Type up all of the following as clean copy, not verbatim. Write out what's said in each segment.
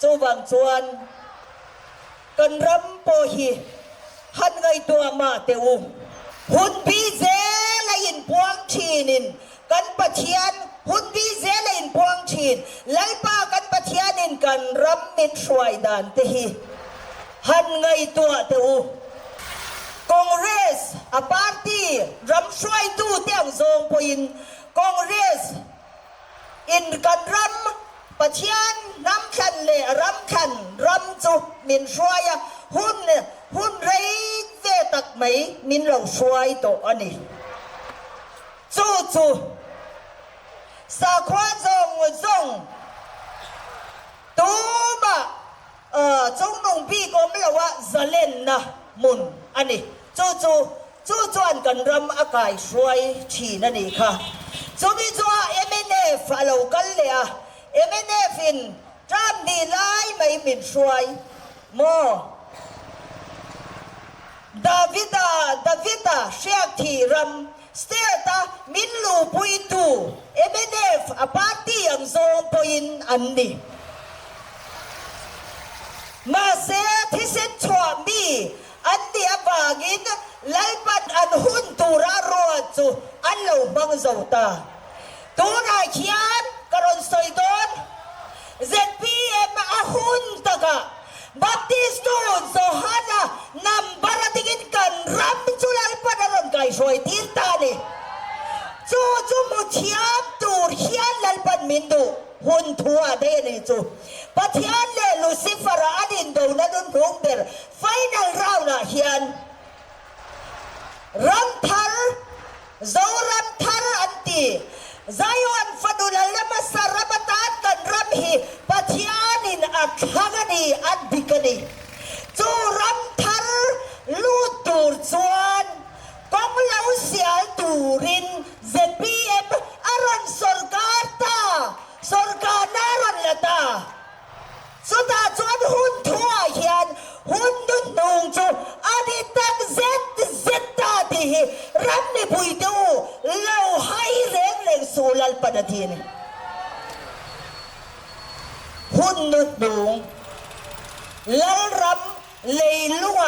จูวังจวนกันรำโปฮีหันไงตัวมาเตวหุ่นพีเซลยินพวงชีนินกันปะเทียนหุ่นพีเซลยินพวงชีนไล่ป้ากันปะเทียนินกันรำมิดช่วยดานเตฮีหันไงตัวเตวคองเกรสอาปาร์ตี้รำช่วยตู้เตียงทรงพอินคองเกรสอินกันรำปะเทียนน้ำขันเล่รำขันรำจุมินช่วยหุ่นไรเจตักไหมมินเราช่วยตัวอันนี้จู่สาควาจงตัวมาจงนงพี่ก็ไม่รู้ว่าจะเล่นนะมุนอันนี้จู่อันกันรำอากาศช่วยชีนั่นเองค่ะจู่มีจู่MNFเรากันเลยMNF อินจำดีไล่ไม่มินช่วยโมดาวิดาเชียทีรัมสเตตามินลูปุยตูMNFอาปาร์ตี้ยังโซนพอินอันนี้มาเสียที่เซนชวมีอันนี้บากินไล่ปัดอันหุ่นตูราโรจูอันเราบังเจ้าตาตูนาเขียนกรอนสอยดอนZPMอาหุ่นตะกะบัตติสตูโซฮานะนำบาราติกินกันรับจุลายปัดรอนไก่ช่วยตีนตาเนี่ยจู่มุเทียบตูเขียนลัลปัดมินดูหุ่นทัวเดนี่จู่ปัทยันเลลูซิฟาร์อัดินดูนัดุนรุงเบอร์ไฟนอลราวน์เฮียนรัมทัลรัมทัลอันตีไซออนฟัดูนัลมาสารบัตานกันรัมฮีปัทยันินอัคฮานีอัดบิกนีจู่รัมทัลลูตูร์จวนกองเหล่าเสียตูริน ZPM อารันสรการตาสรการนารันละตาสุดาจวนหุ่นทัวเฮียนหุ่นดุนนงจูอันนี้ตั้งเซ็ตตาดีรัมนี่ปุยตูเล่าให้เร่งสูลัลปนาทีนี่หุ่นดุนนงลัลรัมเลยลัว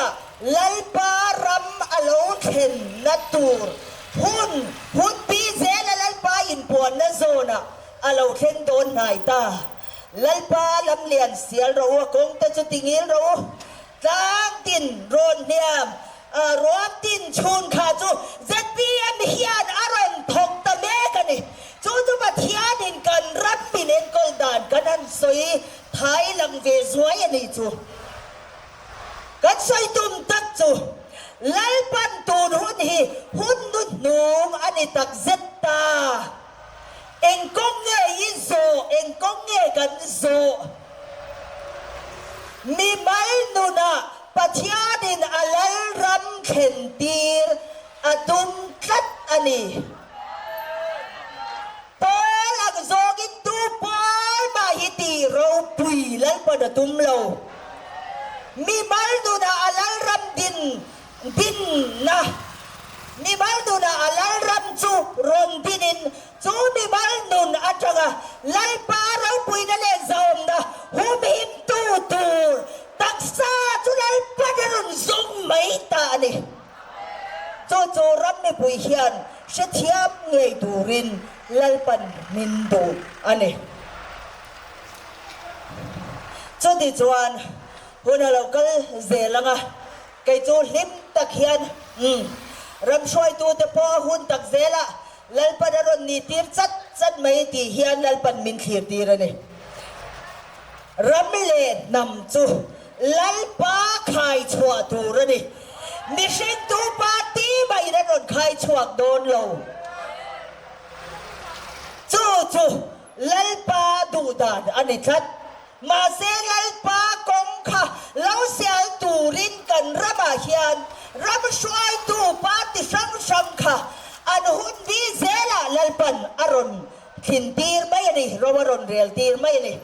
ลัลปารัมอโลเคนนัตูร์หุ่นปีเซลลัลปาอินปวนนโซนะอโลเคนโดนนายตาลัลปาลำเลียนเสียเราคงจะจุดงิลเราจางตินโรนเนียมรวมตินชูนขาจูZPMเฮียนอารันทกตะเมกันนี่จู่มาเทียนินกันรับปีเนนกอลดานกันนั้นสวยไทยลังเวสวยนี่จู่กันสวยตุ่มตักจู่ไล่ปันตูนหุ่นนุ่นนุ่มอันนี้ตักเซตตาเอ็งกงเงยิโซเอ็งกงเงกันโซมีไม่นุนะปัจญาดินอัลลรัมเข็นตีร์อดุมกัดอันนี้ปอลักโซกินตูปอยมาฮิตีเราปุยลัลปะดตุมเรามีไม่นุนะอัลลรัมดินนะมีมาดูนะอัลรัมจูรอนดินินจูมีมาดูนะอาจารย์ไล่ปาเราปุยนั่นเองจอมนะหูมีตูตักซาจูไล่ปาดรุนซุ่มไม่ตานี่จูรับไม่ปุยเฮียนเสียเทียบเงยดูรินไล่ปันมินดูอันนี้จูดิจวนหุ่นเราก็เจริญอ่ะไก่จูลิมตะเคียนรำช่วยตัวแต่พอหุ่นตักเซละลัลปันรอนนี่ตีร์จัดไม่ตีเฮียนลัลปันมินขีร์ตีระนี่รำเล่นำจูลัลปาขายชัวตูระนี่มิชิงตูปาตีไม่ได้รอนขายชัวโดนโลจูลัลปาดูดานอันนี้ชัดมาเซลัลปากงค่ะแล้วเสียตูรินกันระบาเฮียนรับช่วยตูปาติชังค่ะอันหุ่นวีเซล่าลัลปันอารอนขินตีร์ไม่นี่รวารอนเรียลตีร์ไม่นี่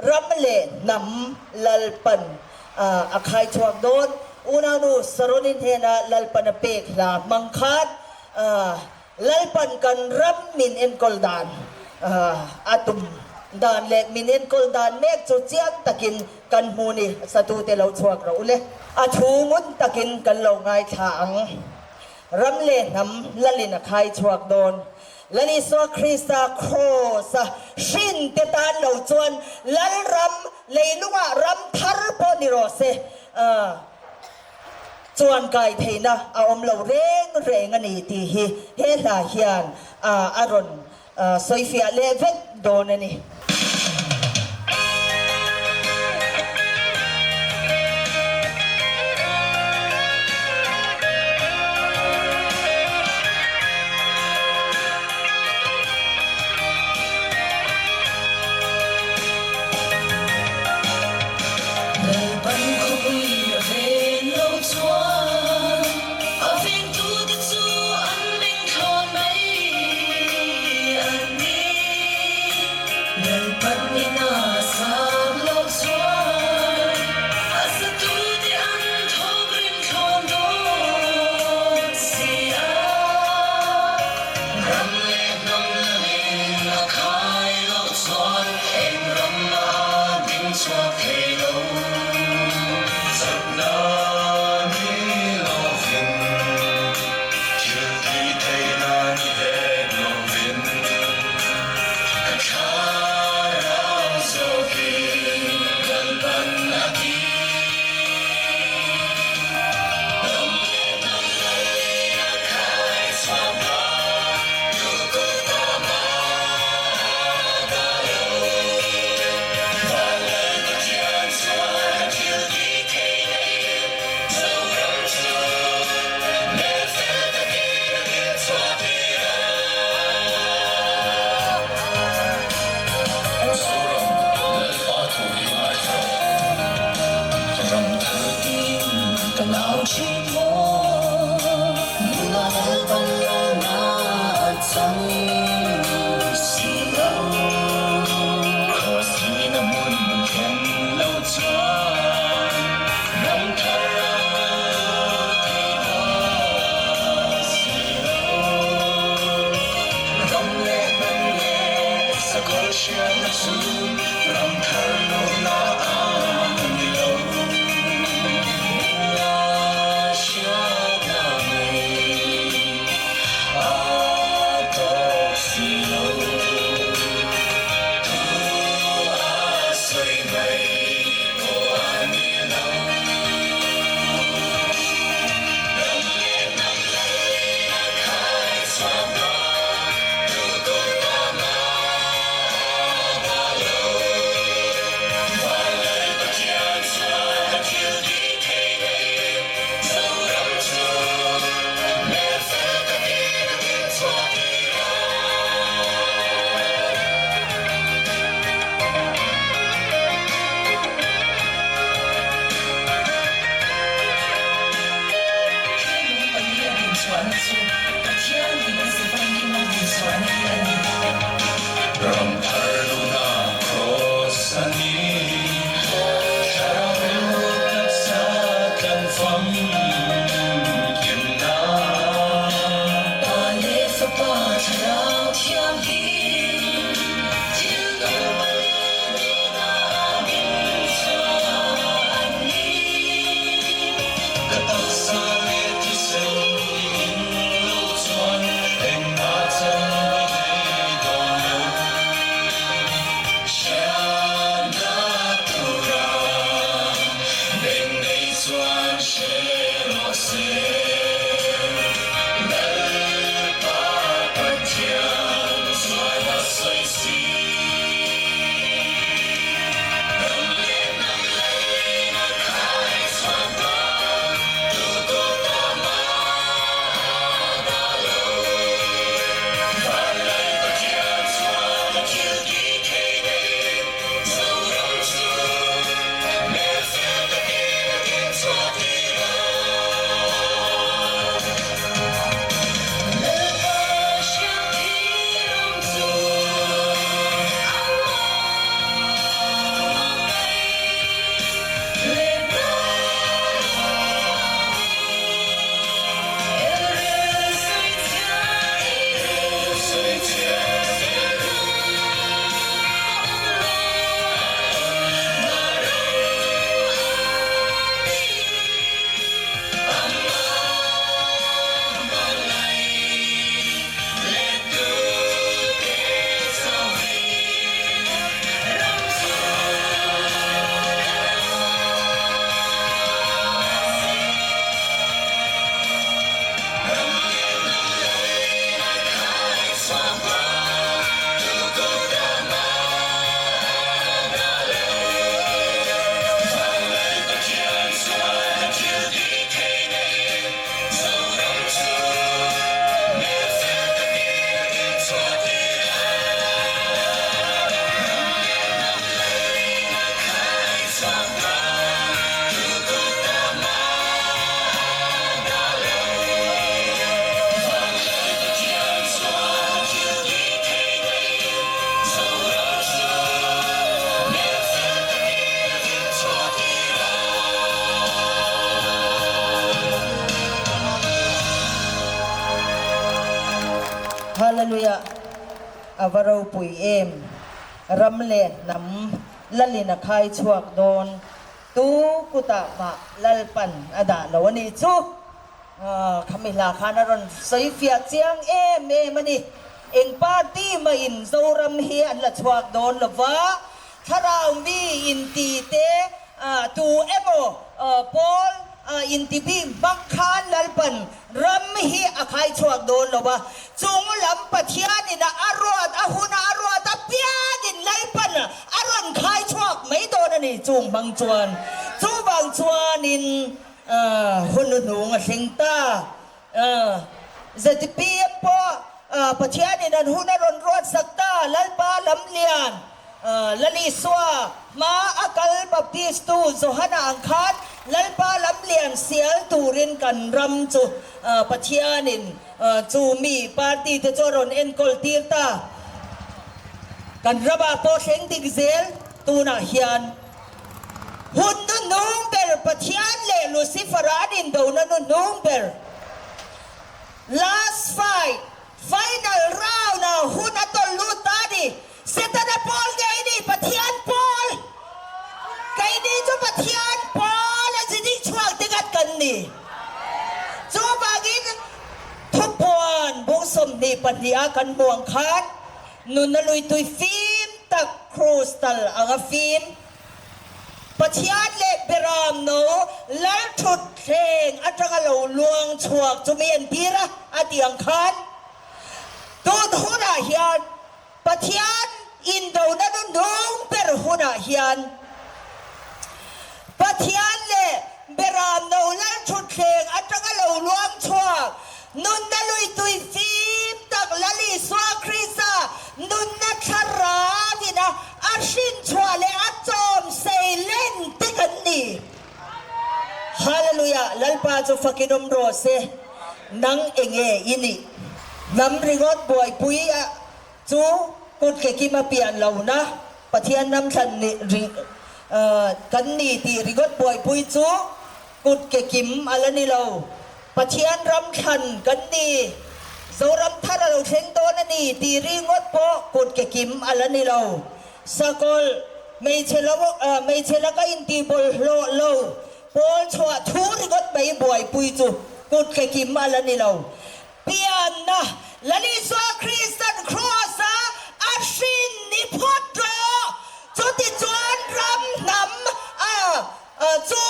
รำเล่นำลัลปันอาคายชวกโดนอุณานุสรุนินเทนะลัลปันเปกลามังคัดลัลปันกันรำมินเอ็นกอลดานอาตุม ดานเล็กมินินกลดานเมกจุเจียงตะกินกันหูนี่สตูเตเราชวกเราเลยอาชูงุนตะกินกันเราไงขางรำเล่นำละลินใครชวกโดนและนี่สวคริสตาโคสชินเตตานเราจวนลันรำเลยลุงรำทาร์ปนิโรเซจวนไก่เทนะเอาอมเราเร่งอันนี้ตีเฮลาเฮียนอารอนโซเฟียเลเวตโดนนี่ วเราปุยเอมรำเล่นำละลินคายชวกโดนตูกุตะมะลลปันอดาลวันนี้จูขมิลาคานรอนใส่เฟียเจียงมันนี่เองปาร์ตี้มาอินโซรัมเฮียนละชวกโดนละวะถ้าเรามีอินตีเตตูเอโมปอลอินทิบีบังคานลลปันรัมฮีอาคายชวกโดนละวะจงลำปัทยานินะอารวดอาหุนาอารวดเปียดินลลปันอารอนคายชวกไม่โดนนี่จงบางจวนจูบางจวนนินคนหนุ่งเสิงตาจะที่เปียปอปัทยานินันหุนารอนรวดสักตาลลปาลำเลียนลลิสวามาอักลบัพติสตูโซฮานาอังคารลลปาลำเลียนเสียตูรินกันรำจูปัทยานินจูมีปาร์ตี้เตจอรอนเอ็นกอลตีร์ตากันระบาโปเซงติกเซลตูนาฮิยันหุ่นนุ่งเบลปัทยาเลลูซิฟาราดินโดนนุ่งเบล last fight final round นะหุ่นอัตลูตาดิเซตันปอลไงนี่ปัทยานปอลไงนี่จูปัทยานปอลแล้วจะดิ้งช่วงติกัดกันนี่จูบากินทุกปวนบุกสมดีปัทยากันบวงคันนุนลุยตุยฟิล์มตักครูสตัลอากาฟิล์มปัทยานเล็บเบรามโนและชุดเพลงอัตราเหลาลวงชวกจุเมียนพีระอดียงคันตูนหุนาฮิยันปัทยานอินโดนันนุ่งเปรหุนาฮิยันปัทยานเล็บเบรามโนและชุดเพลงอัตราเหลาลวงชวกนุนนลุยตุยฟิล์มตักลลิสวาคริซานุนนัชราดินะอาชินชวาเลอาจอมเซเลนติกันนี่ฮาเลลูยาลัลปาจูฟักินอมโรเซนังเองอินี่น้ำริงอดบวยปุยอะจูกุดเกกิมาเปียนเหล่านะปะเทียนน้ำฉันนี่กันนี่ตีริงอดบวยปุยจูกุดเกกิมอะไรนี่เราปะเทียนรำชันกันนี่โซรำท่าเราเชงโตนันนี่ตีริงอดโปกุดเกกิมอะไรนี่เราสกอลไม่เชลก็อินตีบอลโลบอลชัวทูริงอดใบบวยปุยจูกุดเกกิมอะไรนี่เราเปียนนะลลิสวาคริสตันครอสอาชินนิพอดจุติจวนรำนำจู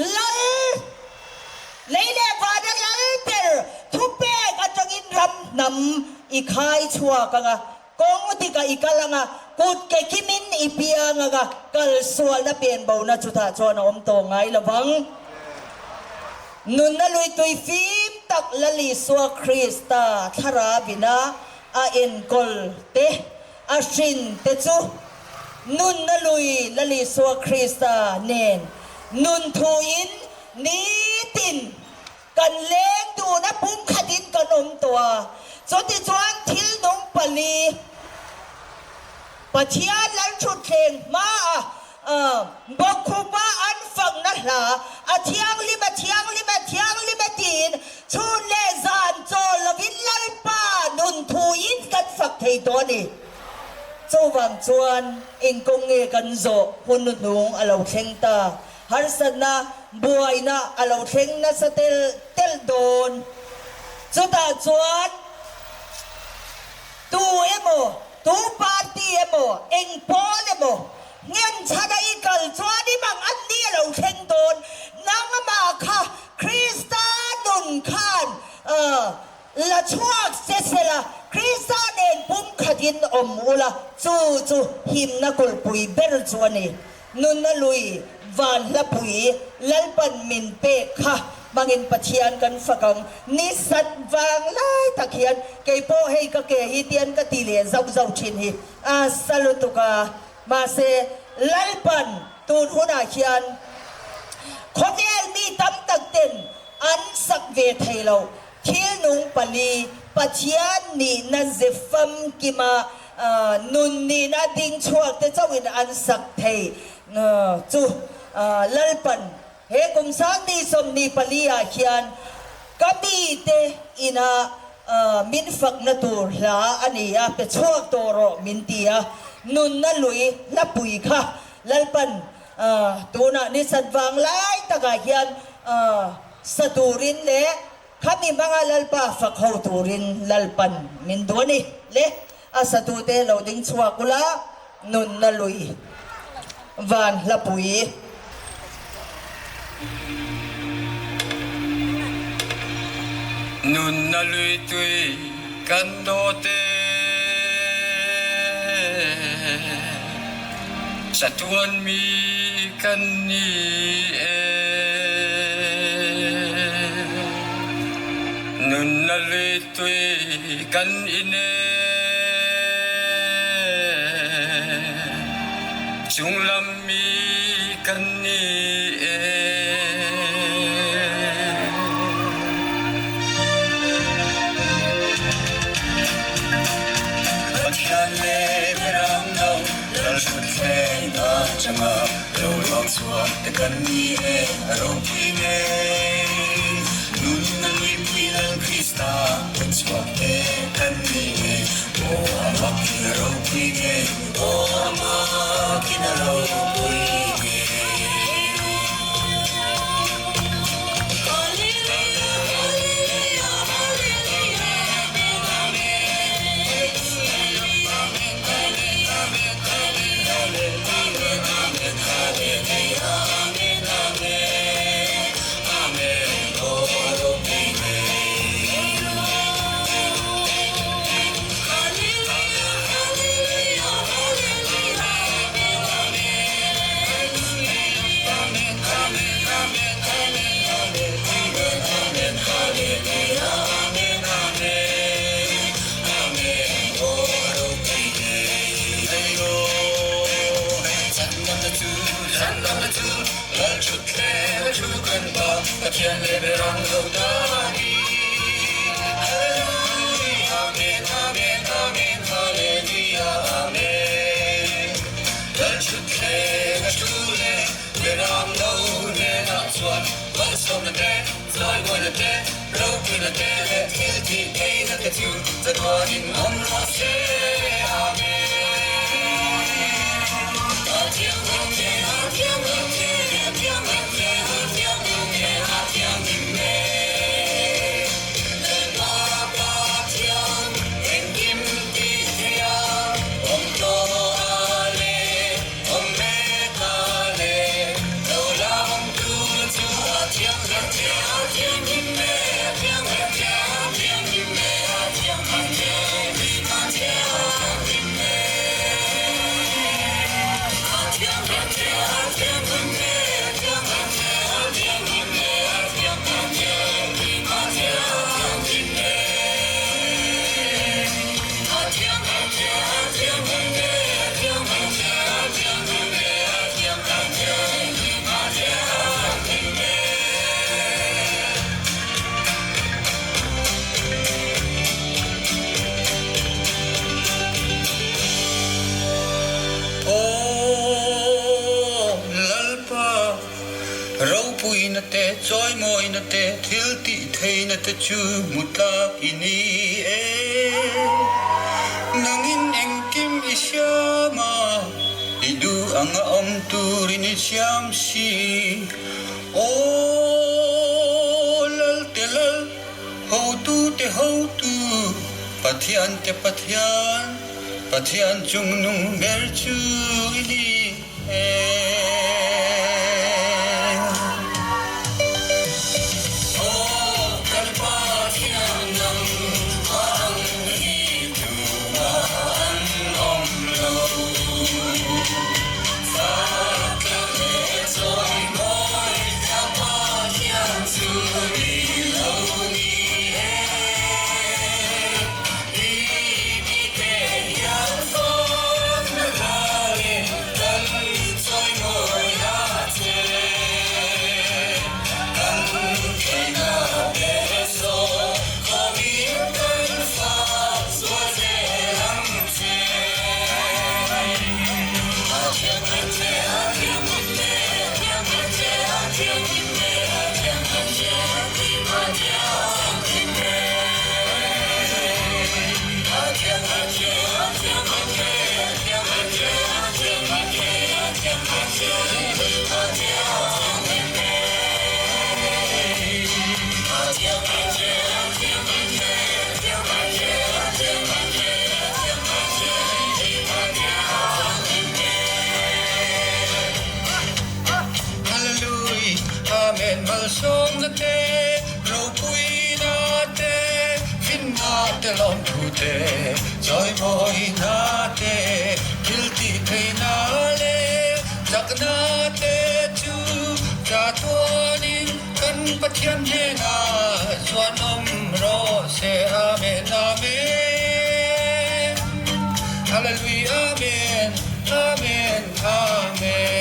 ลลเลยเล่วาดัลลเปรทุเปกอาจกินรำนำอีกใครชัวกันกงติกาอีกลังกุดเกคิมินอีเปียงกัลสวลนะเปลี่ยนเบานะจุธาจวนอมโตไงละบังนุนนลุยตุยฟิมตักลลิสวาคริสตาทาราบินาอาเอ็นกอลเตอาชินเตจูนุนนลุยลลิสวาคริสตาเนนนุนทูอินนีตินกันเล้งดูนะพุ่มขดินกันอมตัวจนที่จวนทิลนงปลีปัทยาลันชุดเพลงมาบอกคูบ้าอันฟังนั่นละเทียงลิเบตีนชูเลซานโจลวินลัลปานุนทูอินกันฝักไทยตัวนี้เจ้าวังจวนเองกงเงกันโจหุ่นนุ่งอลาวเชงตาฮันสันนะบวยนะอลาวเชงนะสเตลโดนจุดาจวนตูเอโมตูปาร์ตี้เอโมเองพอลเอโมเงินชาดาอีกลจวนนี่บางอันนี้เราเชงโดนนังมาค่ะคริสตานุนคานละช่วงเสละคริสตาเนนปุ่มขดินอมอุละจูหิมนักลปุยเบลจวนนี่นุนนลุยวานละปุยลัลปันมินเปค่ะบางอินปะเทียนกันฝักนิสัตวางไล่ตะเคียนเกยโปให้กะเกยเตียนกะตีเลเจ้าชินฮิสลุตุกามาเซลัลปันตูนหุนาเคียนคนเอลมีตั้มตักเต็นอันสักเวทให้เราเที่ยนุงปลีปะเทียนนี่นั่นเซฟัมกิมานุนนี่นาดิงชัวแต่เจ้าวินอันสักเทจูลัลปันเฮกุมสังดีสมนีปลีอาเคียนกบีเตอินา min fak na tur la ania pe chuak toro min tia nun na lui la pui kha lalpan tuna ni sadwang lai taga hian saturin le kami mga lalpa fak ho turin lalpan min duani le asatute loading chuakula nun na lui van la pui nun na lui tui kan do te sa tuan mi kan ni nun na lui tui kan ine chung lam mi kan ni chama lo lo chua te kan ni e ro pi ne nun na lui pi lan krista chua te kan ni e o ama ki ro pi ne o ama ki na ro pi ne Can't live it on the body. Hallelujah, amen, amen, amen, hallelujah, amen. Let you care, let you live, let I'm known, and that's what's on the dead, so I want to dead, broke in the dead, let guilty pain at the tune, the God in on the say, amen. na te joy moi na te thil ti thei na te chu mutla ini e nangin engkim isyama idu anga om turin isyam si o lal te lal ho tu te ho tu pathian te pathian pathian chung nung ber chu ini e Soy al som na te ro pui na te fin na te lom tu te joy moi na te guilty pe na le jak na te chu cha tuanin kan pathian he na chuan om ro se amen amen hallelujah amen amen amen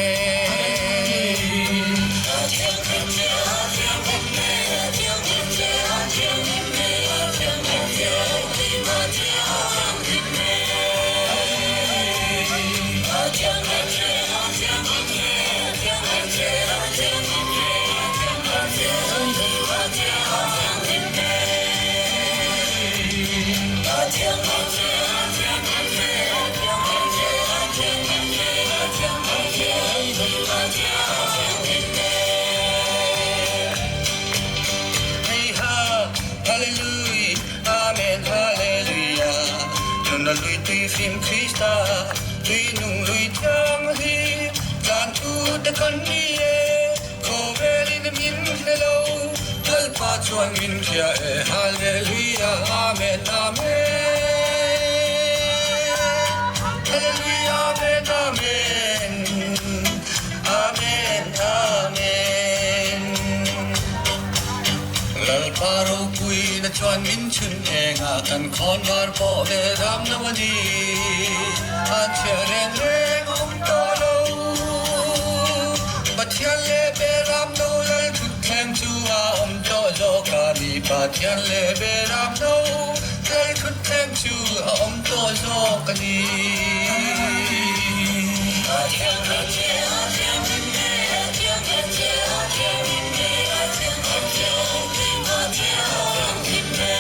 na lui tùy phim Christa tùy nung lui chang hi gan tu de con ni e ko veli na min hello al pa chuan min kia e hallelujah amen amen hallelujah amen amen amen amen lal paro pui na chuan min chun e nga kan khon war po ve ram na mani an che reng reng om to lo pathian le be ram no lal thut theng chu a om to zo ka ni pathian le be ram no lal thut theng chu a om to zo ka ni pathian le che pathian le pathian le che pathian le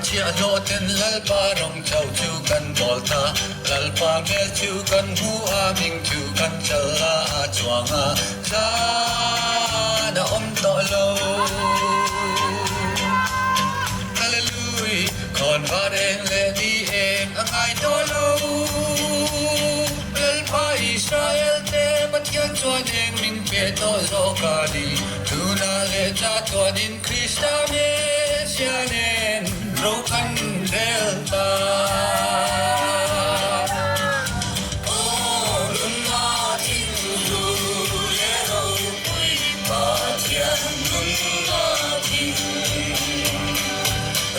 chia lo ten lal pa rong chau chu kan bol ta lal pa mel chu kan hu a ming chu kan chal la a chuang a sa na om to lo hallelujah kon va den le di em ang ai to lo lal pa Israel te pathian chuan eng ming pe to zo ka di tu na le cha chuan in Krista me sia nen broken delta oh lunatic lero pui pathian lunatic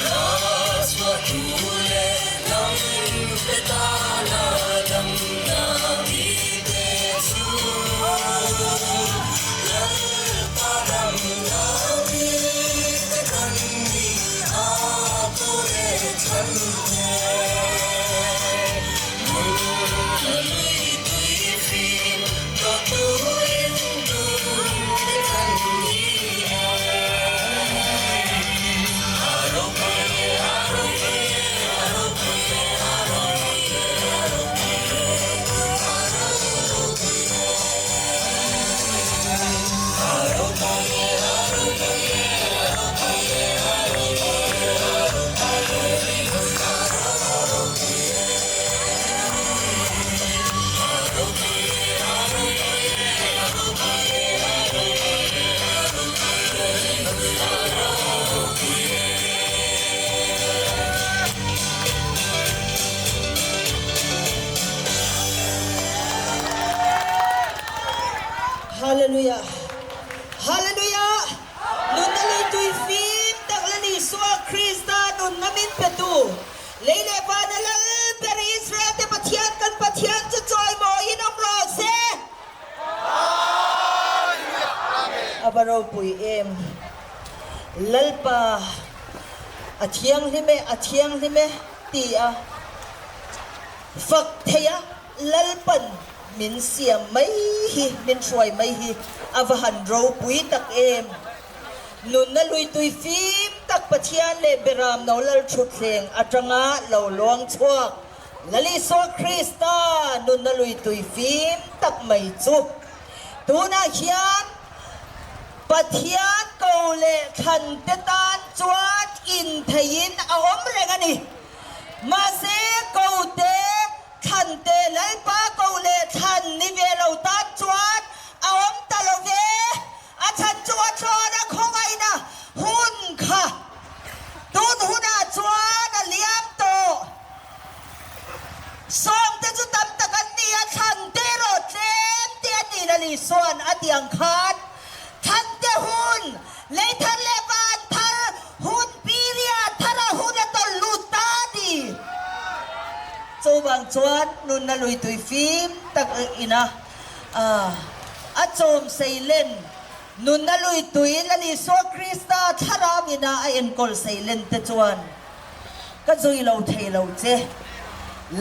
raswa tule nam petana dam na vide su lal padam na vide kandi Hallelujah. Hallelujah. Nun na lay tuy film taklani suwa Krista nun namin petu. Leile pa na lang pero Israel te pathian kan pathian sa joy mo inom rose. Abaraw puy em. Lalpa athiang lime tia. Fakthaya lalpan min siam mai hi min shuai mai hi avahan ro pui tak em nun na lui tui phim tak ตักปะเทียนเลเบรามนอลชุดเสียงอัจงะเหล่าลวงชวกลลิสวคริสตานุนนลุยตุยฟิมตักไม่จุตูนาเขียนปะเทียนเกาเลขันเตตานจวดอินทยินเอาอมเรงนี่มาเซเกาเตขันเตไลปาเกาเลขันนิเวลาตาจวดเอาอมตะลเวอาชันจวดชอนะคงไงนะหุ่นค่ะตูนหุ่นอาจวดเลี้ยงโตส่งเตจุตัมตะกันนี่อาชันเตโรเจมเตียนี่ละลิส่วนอดียงขาดทันเตหุ่นเลยทันเลบานทันหุ่นปีเรียทันหุ่นตลุตาดีจูบางจวนนุนนลุยตุยฟิล์มตักอินะอาโจมเซเลนนุนนลุยตุยลลิสวคริสตาทารามินาไอเอ็นกอลเซเลนเตจวนก็จุยเราเทเราเจ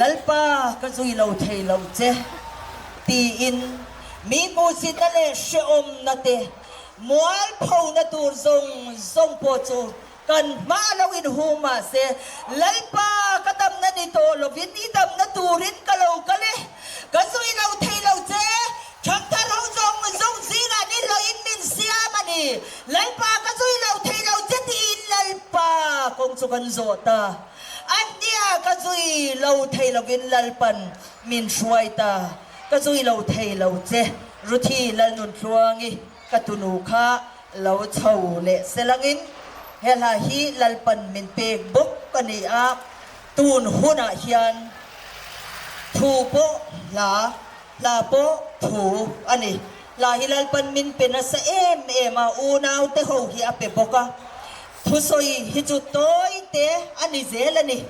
ลัลปาก็จุยเราเทเราเจตีอินมีมูสิตเลเชอมนาเตมัวลพาวนาตูซงโปจูกันมาลวินหูมาเซลัลปากระดำนันิโตลวินนีดำนาตูรินกะโลกะเลกะซุยเราเทเราเจชักทะเราซงซีกานี่เราอินมินเซียมันนี่ลัลปากะซุยเราเทเราเจตีลัลปาคงสุกันโซตาอันเดียกะซุยเราเทเราวินลัลปันมินช่วยตากะซุยเราเทเราเจรุทีลัลนุนทรวงิกะตุนูคาเราเช่าเลเซลังอินเฮลาฮีลัลปันมินเปกบุกกันนี่อาตูนหุนาเฮียนทูโปลาโปทูอันนี้ลาฮิลัลปันมินเป็นอาเอมาอูนาวเตโฮฮีอาเปบกะทุสอยฮิจุโตยเตอันนี้เซลนี่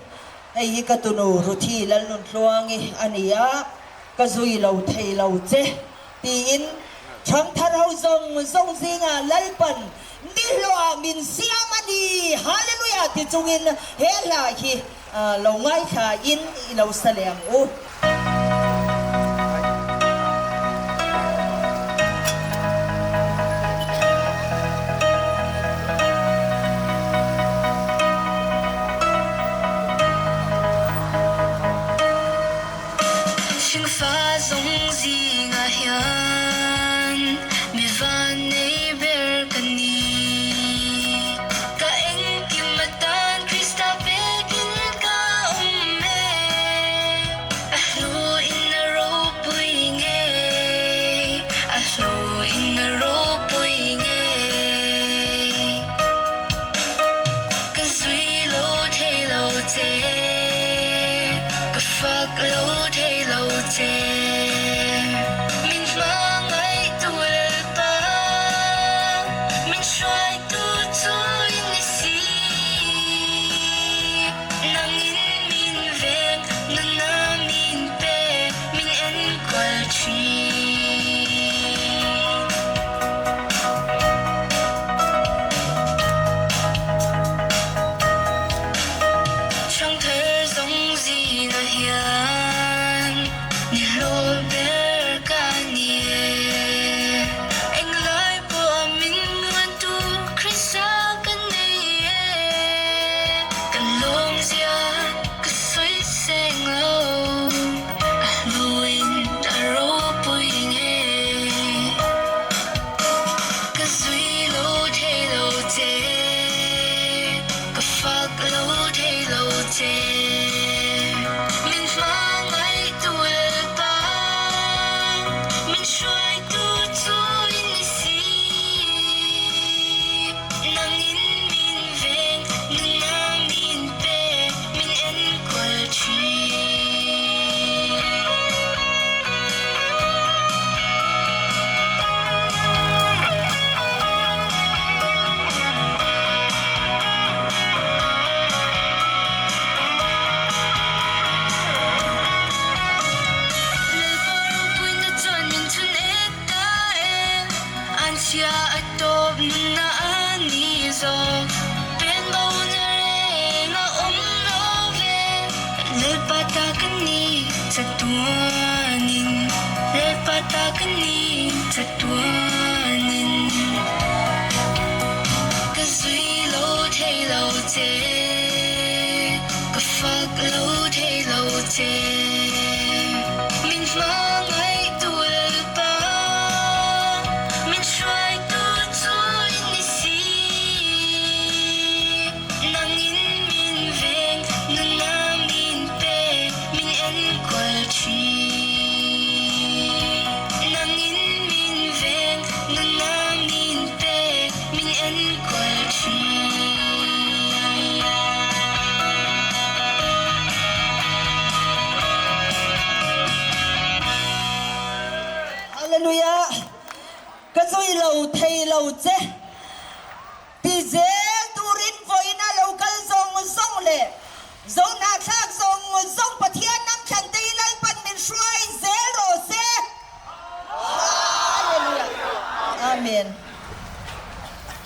ไอฮิกะตุนูรุทีลัลนุนทรวงิอันนี้อากะซุยเราเทเราเจตีอินช่างทาเราซงซิงาลัลปันนิโลอามินเซียมาดีฮาเลลูยาที่จุงินเฮลาฮีเราง่ายขาอินเราแสลงโอ请发送几个人，没法内边跟你。Kain kimatan Krista begin ka umme. Ahlo in a row puinge. Ahlo in a row puinge. Kazui lo te lo te. Kafak lo te lo te. Min mangai tuel pa. Min shuai tu tu inisi. Nangin min vek nana min pe. Min en kwal chi. Chẳng thể giống gì là hiền Ni lo ber ka nie Anh lại bỏ mình nguồn tu Krista kan nie Kan lom zia Ka suy seng lo Luin ta ro pui nghe Ka zui lo te lo te Ka phak lo te lo te Min mangai tuel pa Min shuai tu tu inisi Nangin min vek nana min pe Min en kwal chi Ansia atop na ani zo pen bau na re nga love le patakani satuanin le patakani satuanin Kazui lo te lo ก็ซอยเราไทยเราเจ้ปีเจตูรินฝอยน่าเรากันส่งเลยส่งนักชักส่งประเทศน้ำฉันตีลันปันเป็นช่วยเซโรเซอาเมน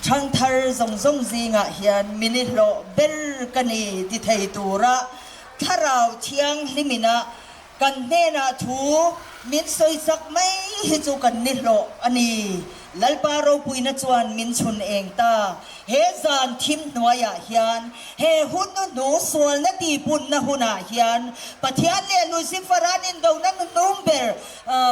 ช่างทาร์ส่งซิงะเฮียนมินิโลเบลกันนีที่ไทยตัวระถ้าเราเชียงลิมินะกันเนนะทูมินสวยสักไม่ฮิจูกันนิโลอันนี้ลัลปาเราปุยนัจวนมินชุนเองตาเฮซานทิมหน่วยเฮียนเฮหุ่นนูสวลนัดีปุ่นนะหุ่นเฮียนปะเทียนเลลูซิฟารานินดงนั้นนูมเบอร์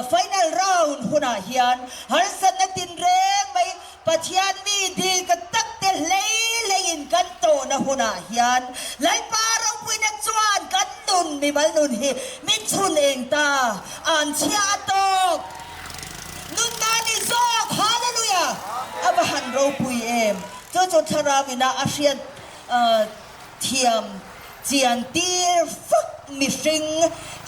ไฟนอลราวน์หุ่นเฮียนฮัลสันนัดินเร่งไม่ปะเทียนมีดีกันตักเตเลยอินกันโตนะหุ่นเฮียนลัลปาเราปุยนัจวนกันนุนมีบัลนุนเฮมินชุนเองตาอันเชียตกนุนนานิโซฮาเลลูยาอับฮันเราปุยเอ็มโจโจทารามินาอาเซียนเทียมเจียนตีฟักมิสิง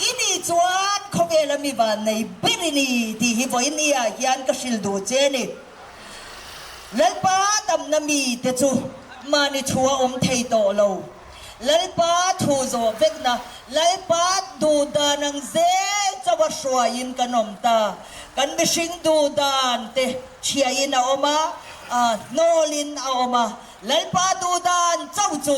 อินี่จวนเขาเวลามีวันในบิรินีที่ฮิวอินีอายันกสิลดูเจนิลัลปาตำนามีเตจูมานิชัวไทยโตโลลัลปาทูโซเวกนะลัลปาดูดานังเซจะว่าสวยอินกันอมตากันมิสิงดูดานเตเชียอินเอามาโนลินเอามาลัลปาดูดานเจ้าจู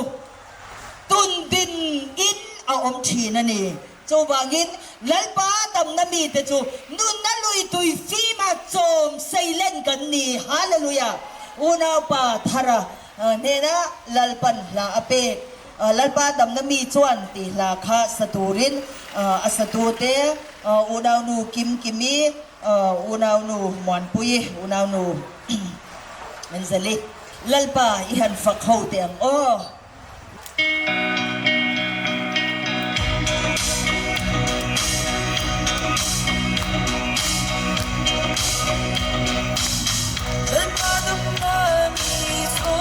ตุนดินอินเอาชีนั่นนี่จูบางินลัลปาตำนามีเตจูนุนนั่นลุยตุยฟีมาโจมใส่เล่นกันนี่ฮาเลลูยาอุณาปาทาระเนนะลัลปันลาอเปกลัลปาตำนามีจวนตีลาคาสตูรินสตูเตอุณาวนูกิมีอุณาวนูมวนปุยอุณาวนูมันจะเล็กลัลปาอีหันฝักเขาเตียงโอ้ลัลปาดมนามีทว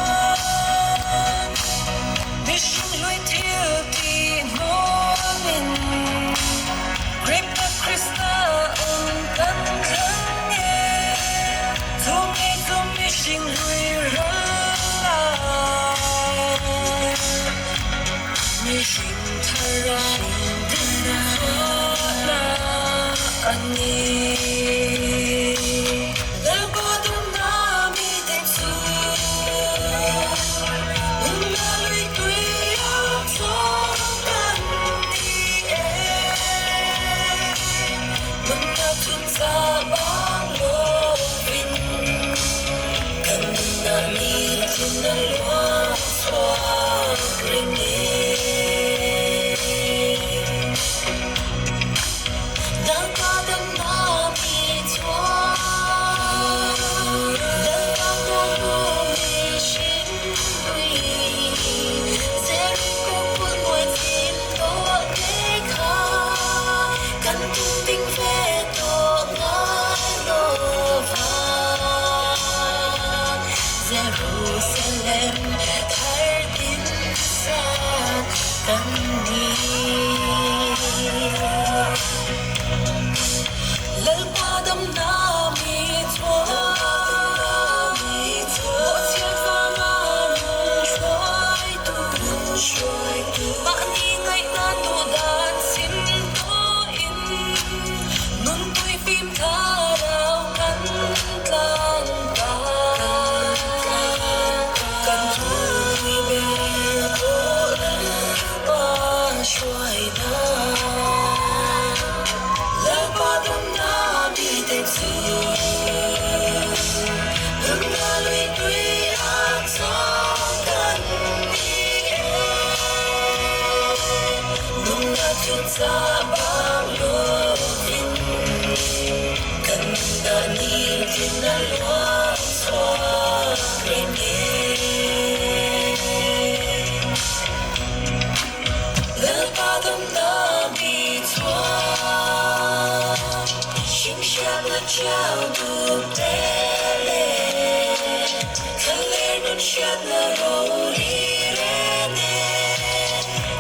นมิชิลุยเทียบีโนมินกริปนักคริสตากันทั้งเย่ทุกที่ทุกมิชิลุยรักมิชิทาราดินาอันนี้แล้วก็ต้องมามีแต่เธอมันมาด้วยตัวอย่างสองกันนี่เองมันน่าทึ่งซาบางโลวินกันน่ามีที่นั่นว่าสวารินี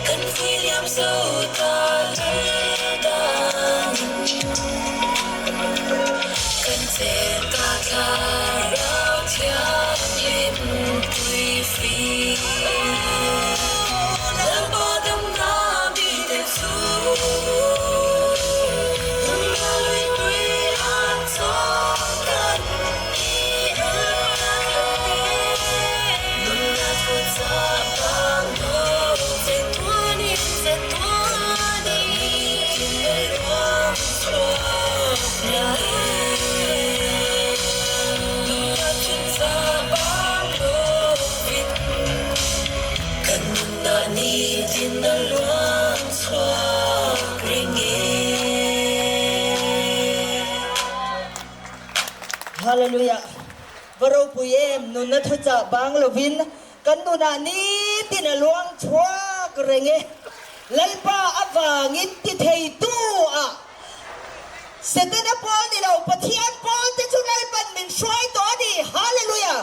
Kan William so เลลูยาบรปุยเอ็มนุนทุจ่าบางลวินกันดูนานี้ที่นลวงชัวกเรงลัลปาอวางินที่เทยตัวเสด็จพอลนี่เราปะเทียนพอลที่ชุนลัลปันมินช่วยตัวดีฮาเลลูยา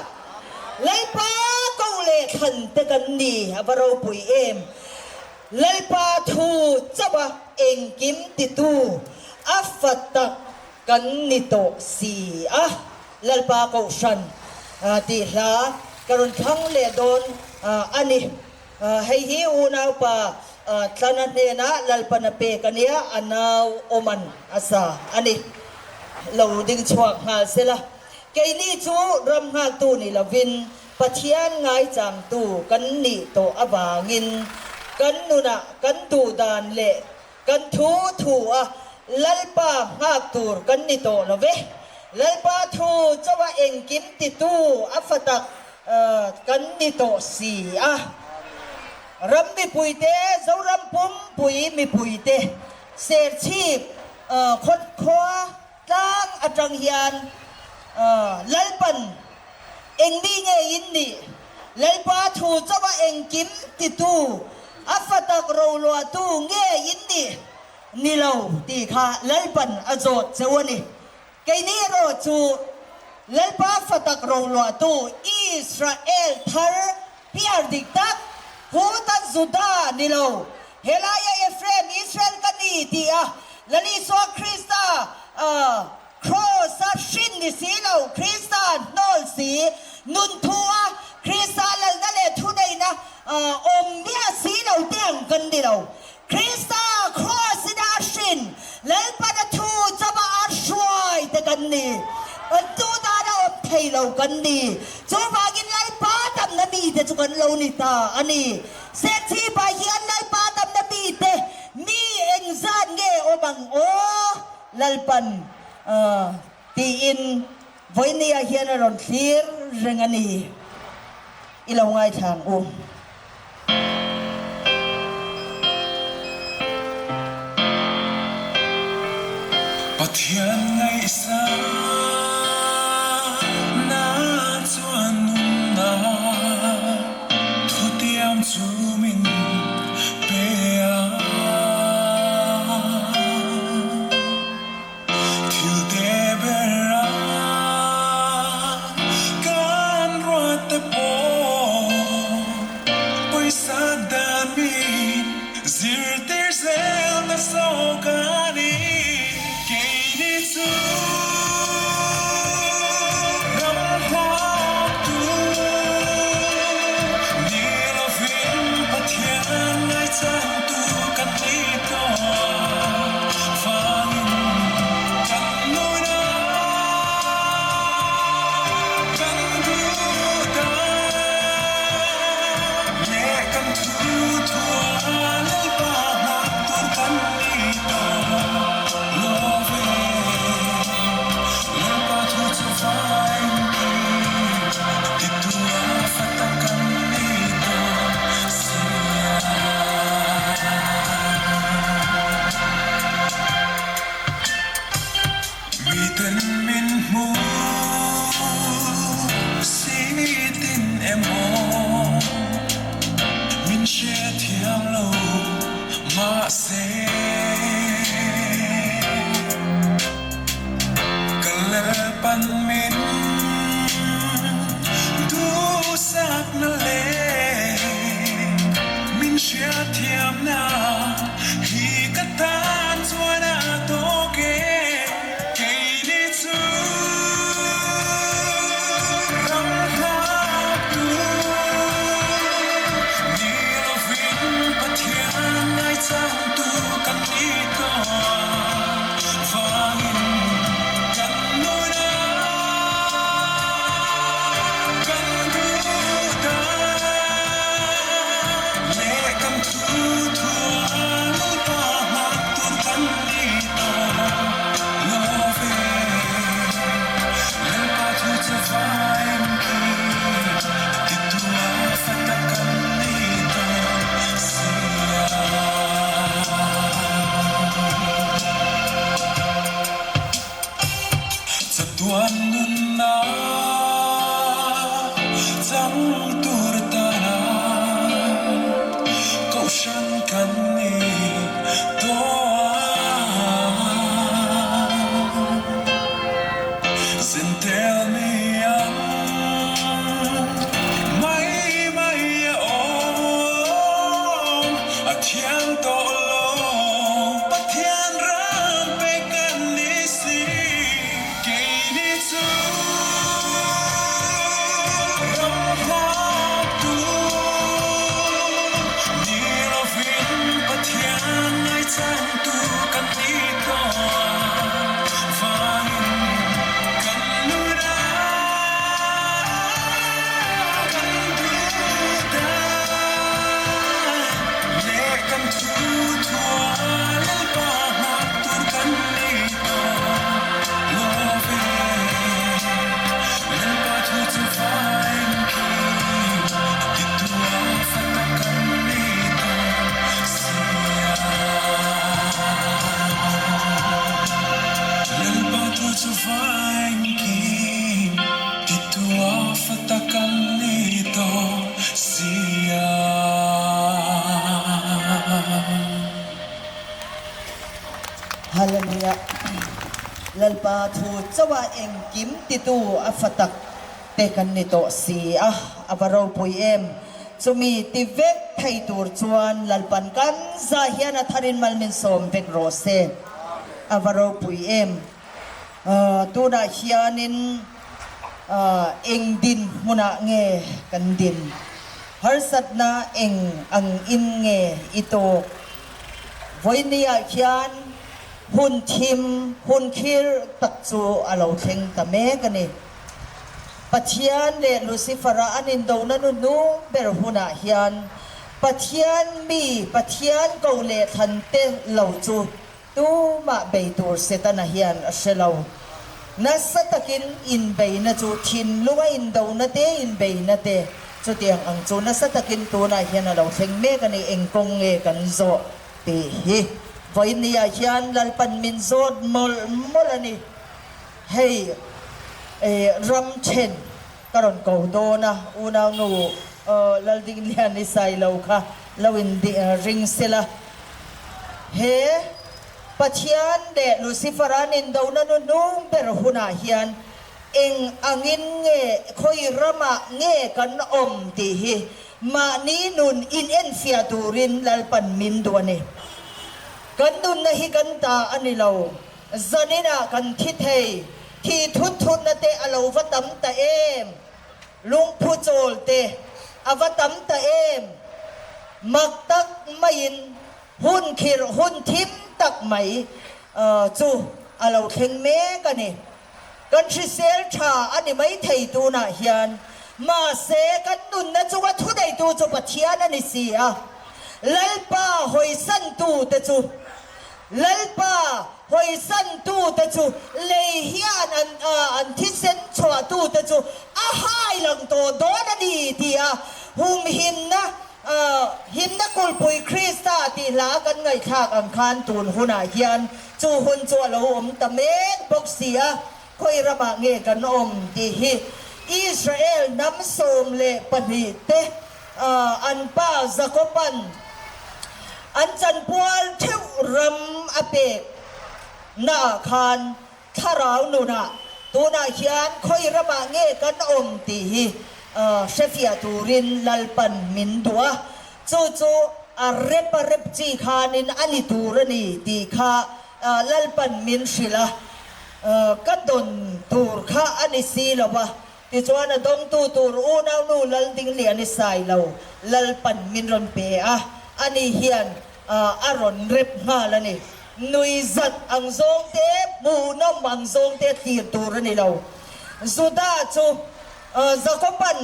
ลัลปาเกาเลขันเตกันดีบรปุยเอ็มลัลปาทูจับเองกิมติตูอัฟตักกันนิโตสีลัลปาเกาชันตีลากรุณทั้งเลดอนอันนี้ให้ฮิวนาปาตอนนั้นเนี่ยนะลัลปนาเปกันเนียอันนาวโอมันอาซาอันนี้เราดึงชวกหาเสละเกนี่จูรำหาตูนี่ละวินปะเทียนไงจางตูกันนี่โตอบางินกันนุนะกันตูดานเละกันทูลัลปาหาตูกันนี่โตละเวลัลปาทูจะว่าเองกิมติตูอัฟตักกันนี่โตสีรำมีปุยเตเจ้ารำปุ่มปุยมีปุยเตเสียชีพคนคว้าตั้งอาจารย์เฮียนลัลปันเองมีเงยินนี่ลัลปาทูจะว่าเองกิมติตูอัฟตักเราลัวตูเงยินนี่เราตีข้าลัลปันอโจดเจ้านี่ไกนี่เราจูลัลปาฟตักเราลัวตูอิสราเอลทาร์พิอาร์ดิกตักพูตันสุดานี่เราเฮลายาเอฟเรมอิสราเอลกันนี่ที่และนี่สวคริสตาครอสชินนี่สีเราคริสตานอลสีนุนทัวคริสตาลัลนั่นแหละทุกในนะอมเมียสีเราเตียงกันนี่เราคริสตาครอสดาชินและปะทูจะมาอาช่วยแต่กันนี่จูตาเราไทยเรากันดีจูบากินไล่ป้าทำนบีแต่จุกันเรานี่ตาอันนี้เศรษฐีบาเฮียนไล่ป้าทำนบีแต่มีเอ็งซานเงโอบังโอลัลปันตีอินไว้เนี่ยเฮียนรอนคลีร์เรื่องอันนี้อีเราง่ายทางปะเทียนไงซานาจวนนุนนาทุเตียมจูมินเปียทิวเตเบราการรวดเตโปไปสักดานมินซิรเตเซลนาโซกานี sang turtana câu sân cần ni xin tell me mai mai ôm a thiên to lo bất thiên ram pe kan ni si ke ni su ram ha tu ni lo fin bất thiên ai chang tu kan ni ko Hallelujah. Lalpa thu cawa eng kim titu afatak tekan nito si avaro puiem sumi tivek thai tur chuan lalpan kan zahian atharin malmin som vek rose avaro puiem tuna hianin eng din muna nge kan din harsat na eng ang in nge ito voinia hian hun thim hun khir tak chu alo theng ta me kani pathian le lucifera anin do na nu ber huna hian pathian mi pathian ko le than te lo chu tu ma be tur setana hian aselo na satakin in be na chu thin luwa in do na te in be na te chu tiang ang chu na satakin tu na hian alo theng me kani engkong nge kan zo ti hi voi nia hian lalpan min zod molani hey ram chen karon ko do na unaw nu lalding lian ni sai lo kha lawin di ring sila he pathian de luciferan in do na nu per huna hian eng angin nge khoi rama nge kan om ti hi ma ni nun in en fia turin lalpan min duani kan dun na hi kan ta anilaw zanina kan thithei thi thut na te alo vatam ta em lung phu chol te avatam ta em maktak main hun khir hun thim tak mai chu alo theng me kani kan thisel tha ani mai thei tu na hian ma se kan dun na chu wa thu dei tu chu pathian ani si lalpa hoi san tu te chu lalpa hoi san tu te chu le hian an thisen chwa tu te chu a hai lang to do na ni ti hum him na kul pui krista ti la kan ngai thak ang khan tun huna hian chu hun chu lo om ta mek bok sia khoi rama nge kan om ti hi Israel nam som le pani te an pa zakopan an chan pual theu ram apek na khan tharau nu na tu na hian khoi rama nge kan om ti hi shefia turin lalpan min dua chu chu a rep chi khanin ani turani ti kha lalpan min shila ka don tur kha ani si lawa ti chuan dong tu tur unaw nu lal ding li ani sai lo lalpan min ron pe ani hian aron rep nga lani nui zat ang zong te mu nom ang zong te tir turani lo zuda chu zakopan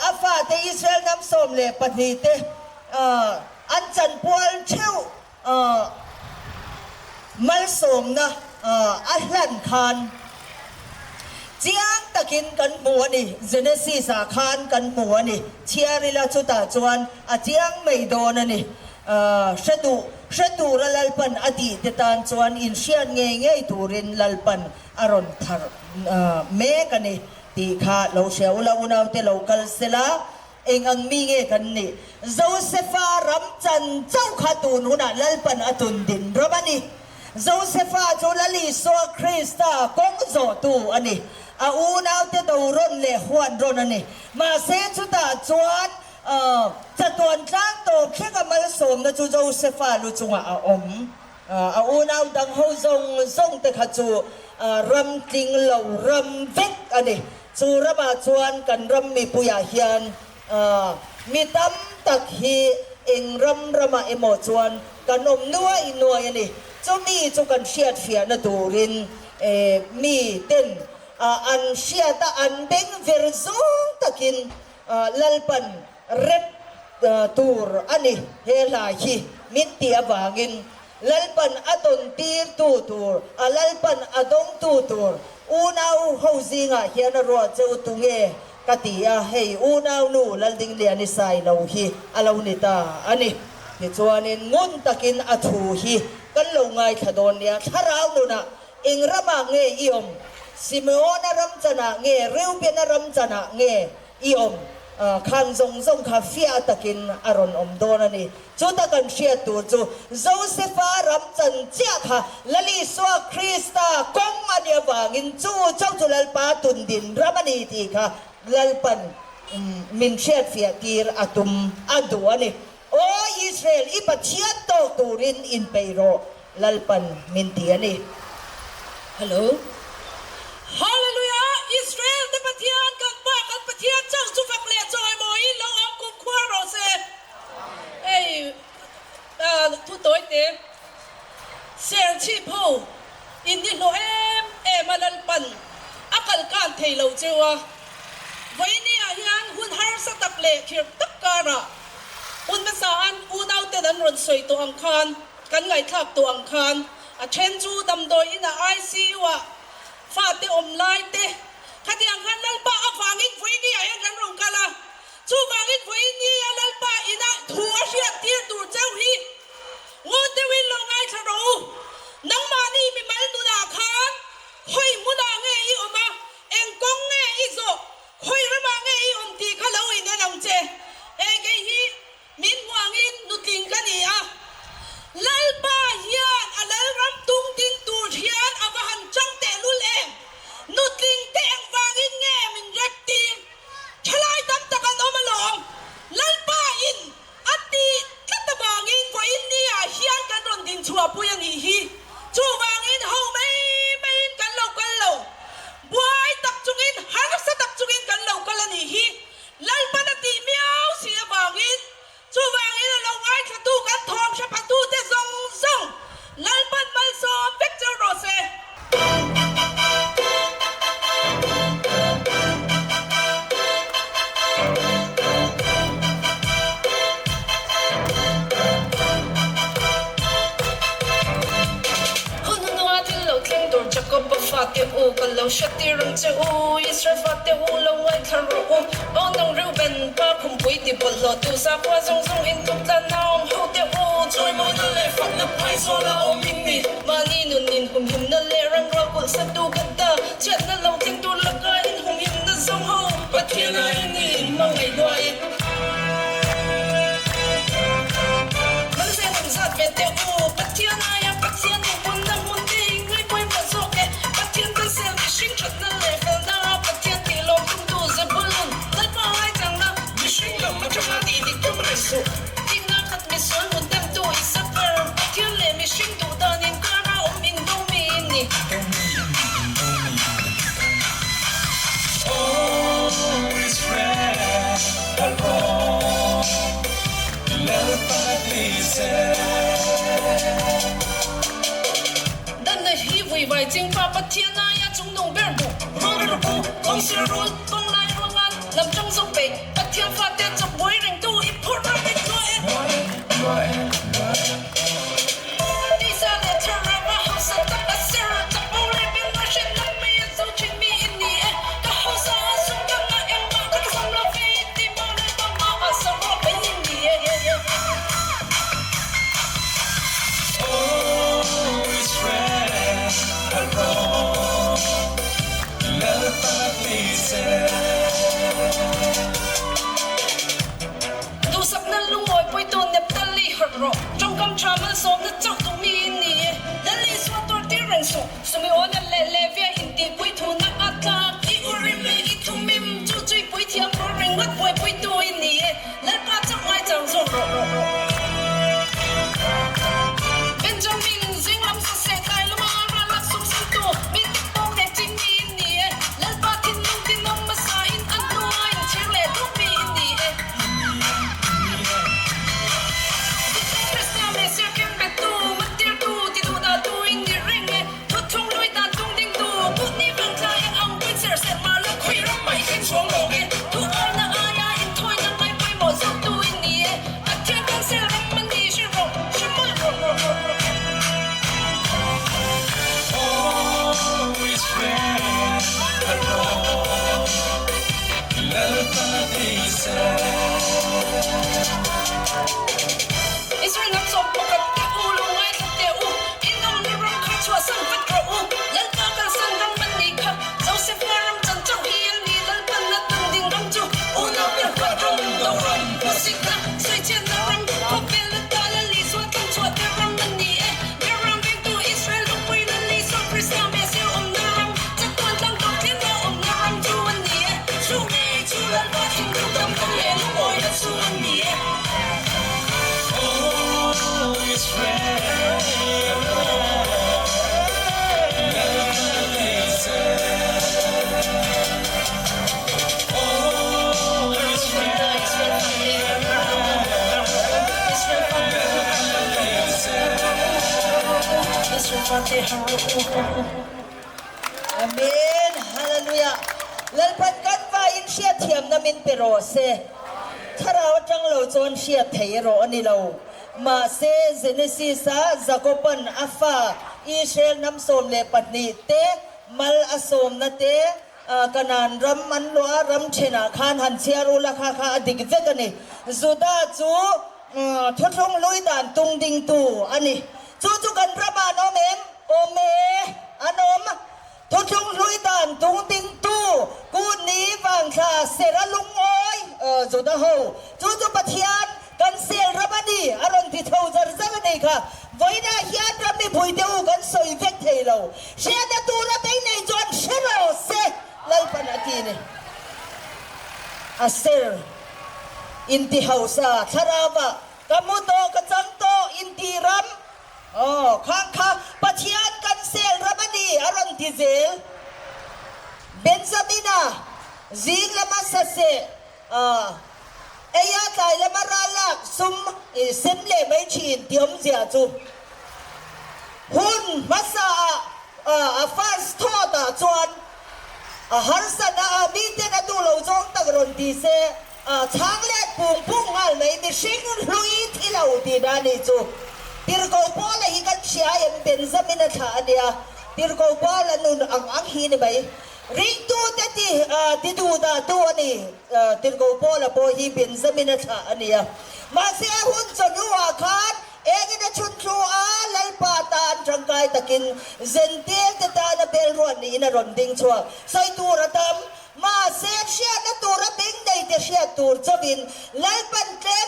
afa te Israel nam som le pani te an chan pual theu mal som na ahlan khan chiang takin kan mua ni Genesis khan kan mua ni chiarila chuta chuan a chiang mei don ani shatu lalpan ati tetan chuan in sian nge turin lalpan aron thar me kani ตีข้าเราเชียวเราอุณาวเตเรากัลเซลาเองอังมีเงกันนี่โจเซฟารำจันเจ้าขาตูนหุนาลัลปันอตุนดินรบันีโจเซฟาจูลลีโซคริสตากงโจตูอันนี้อาอุณาวเตตูรอนเลหวนรอนอันนี้มาเซจุตาจวนจะตวนจ้างโตเพื่อกับมาสมนะจูโจเซฟาลุจุงอาอมอาอุณาวดังเขาทรงแต่ขจูรำจริงเหล่ารำเวกอันนี้จูระบาจวนกันรำมีปุยาเฮียนมีตั้มตักฮีเองรำระมาเอโมจวนกันอมนัวอินัวอันนี้จะมีจุกันเชียดเฟียนตูรินมีเต้นอันเชียตาอันเบงเวรซงตะกินลัลปันเร็บตูรอันนี้เฮลาฮีมิตรบางินลัลปันอดนตีร์ตูตูร์ลัลปันอดงตูตูร์อูนาวเฮาซิงเฮียนรัวเจ้าตุงเงกติยาเฮอูนาวนูลัลดิงเลียนิสัยเราฮีอาลาวนิตาอันนี้ที่จวนงุนตะกินอัทูฮีกันลงไงขดอนเนี่ยถ้าเราดูนะอิงระมาเงยอมซิเมโอนรำจนะเงยริวเปียนรำจนะเงยอมขันทรงคาเฟียตะกินอารอนอมโดนันนี่จูตะกันเชียตัวจูโจเซฟารำจันเจ้าค่ะลลิสวาคริสตากงอันเดียบางินจูเจ้าจุลปาตุนดินรามันนีทีค่ะลัลปันมินเชียดเฟียกีร์อาตุมอาดัวนี่โอ้อิสราเอลอีปัจเชียตโตตูรินอินเปโรลัลปันมินเตียนี่ฮัลโหลฮาเลลูยาอิสราเอลได้ปะเทียนกันบ้ากันปะเทียนเจ้าสุฟักเลียจอยมอยเราออกกุมควาโรเซเอ้ทุกตัวเต็มเสียชีพอินดิโนเอมาลันปันอักลการเทลเจวะไว้เนี่ยยังหุ่นฮาร์สตักเล่ขีดตักการะอุ่นภาษาอันอุ่นเอาแต่ดันรนสวยตัวอังคารกันไงทับตัวอังคารเชนจูดำโดยอินาไอซีวะฟาเตอมไลเตขัดยังกันลัลปะฟังอินฟุยนี่ยังกันรุงกันละชูฟังอินฟุยนี่ลัลปะอินะทัวเชียตีตูเจ้าฮีงูเตวิลลงไอชะรูนังมานี่มีมันดูนาคานค่อยมุนาเงยออกมาเอ็งกงเงยโซค่อยระมาเงยอมตีข้าเลวินนังเจเอเกฮีมินวางอินนุติงกันนี่อะลัลปะยานอัลลัลรัมตุงติงตูเทียนอวหันจังเตลุลเองนุติงเตงวางอินเงมินเร็บตีนชลายตั้มตะกันอมาลองลัลปะอินอัตติกัตบางอินกว่าอินนี่อะเฮียนกันรอนดินชัวปุยังอีฮีชัววางอินเฮาไม่อินกันเหล่าบัวไอตักจุงอินฮาร์สตักจุงอินกันเหล่ากันละนี่ฮีลัลปะนตีเมียวเสียบางอินชูวางอินเราไงขตูกันทองชะพัตูเตซงลัลปันมัลโซเวกเจอโรเซฟาเตอูกันเราชัดที่รังเจอูอิสราฟาเตอูเราไว้ทารุอูโอ้น้องริวเป็นป้าคุมปุยที่บนหลอดดูซากว่าทรงอินทุกตาน้องฮูเตอูช่วยมือนั่นเลยฝักนับไพ่โซลาโอมินิมานี่นุ่นนินหุ่มหิมนั่นเลยรังเรากุศลดูกันตาเช็ดนั่นเราทิ้งตัวละกายอินหุ่มหิมนั่นทรงหูปัทเทียนายนี่มังไงด้วยมันเสียงสัตว์เป็นเตอูปัทเทียนายปัทเทียนนี่คนนั้นมุนดีง่ายไปมาโซเกปัทเทียนเป็นเซลล์ชิงชัดนั่นเลยเฟลนาปัทเทียนที่ลงทุ่งดูเซบุลุนนั่นมาให้จังนะมิชิงลงมาจะมาดีนี่ก็ไม่สุดที่น่าขัดไม่สวนมุนเต็มตัวอีสักเปิร์ปัทเทียนเลยมิชิงดูตานินก็เราอมินดูมินี่ Oh, Israel, Alron, Lel Paradise. 但那一位外景把把天那呀中东边不，我的不，光是路东来路安，南中东北，把天发电就不会人都一破烂的多。地下列车让我好想打把线儿，在屋里边那些南北也走亲密你，个好想送个那样嘛，可是上了飞的马来帮妈妈上我陪你。Oh, Israel, Alron, Lel Paradise. สมัยโอนั่นเลเวียอินดีปุยทูนักอัตราอีอุริมอีทุมิมจู่จุยปุยเทียมรริงวัดปุยปุยตัวอินนี่และป้าจังไว้จังส่งเป็นจงมินสิงลำสักเสกไก่ละมาราลักสุขสันตัวมีติดปองเด็กจริงดีอินนี่และป้าทินนมมาสายอินอันตัวอินเชียงเล่ทุกปีอินนี่อาเมนฮาเลลูยาแล้วพันกันว่าอินเชียเทียมน้ำมินเปโรเซถ้าเราจังเราจนเชียเทียโรอันนี้เรามาเซเจเนซิสาจากกปันอัฟฟาอิสราเอลน้ำส้มเลปัตนีเตมัลอสมนาเตกันนันรำมันลัวรำเชนาขานหันเชียรุลคาคาอดิกเวกันนี่สุดาจูทุกลุยด่านตุงดิงตูอันนี้จูกันประมาณโอเมมโอเมอันอมทุกลุยด่านตุงดิงตูกูนี้บางชาเสรลุงโอยสุดาโฮจูปะเทียนกันเสียระบดีอารมณ์ที่เท่าจะสักนี่ค่ะไว้ได้เฮียนรำมีผุยเดียวกันสวยเวกเทโลเชียดตูระเป็นในจวนเชโรเซลัลปนาทีนี่อาเซลอินทิเฮาซาทาราวะกัมุโตกจังโตอินทิรัมข้างข้าปะเทียนกันเซลระบดีอารมณ์ที่เซลเบนซามินาซิงละมาสเซเอียตายละมาราลักซุมเซมเลไม่ชินเดียมเสียจูหุ่นมาซาฟาสทอตาจวนฮันสันมีเตนดูเราจงตะกรนดีเซช้างเล็ดปุ่งพุ่งหันไม่มีชิงลุยที่เราดีนานี่จูติร์กอบอลอีกันเชียยังเป็นสมินาชาเดียติร์กอบอลนุนอังฮีนี่ไปริงตัวที่ดูตาตัวนี่ติร์กอบอลพอฮีเป็นสมินาชาเดียมาเสียหุ่นสนุอาคารเองนะชุนชัวลัลปาตานจังไกตะกินเซนเตตตานะเบลรวนนี่นะรอนดิงชัวใส่ตัวระดมมาเสียเชียนะตัวระบิงได้แต่เชียตัวจะบินลัลปันเต็ม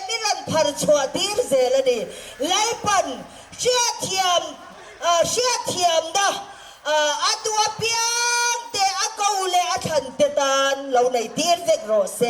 มิรันพันชัวตีร์เซลนี่ลัลปันเชียเทียมนะอัตัวเปียงเตะอากาเลอทันเตตานเราในตีร์เวกโรเซ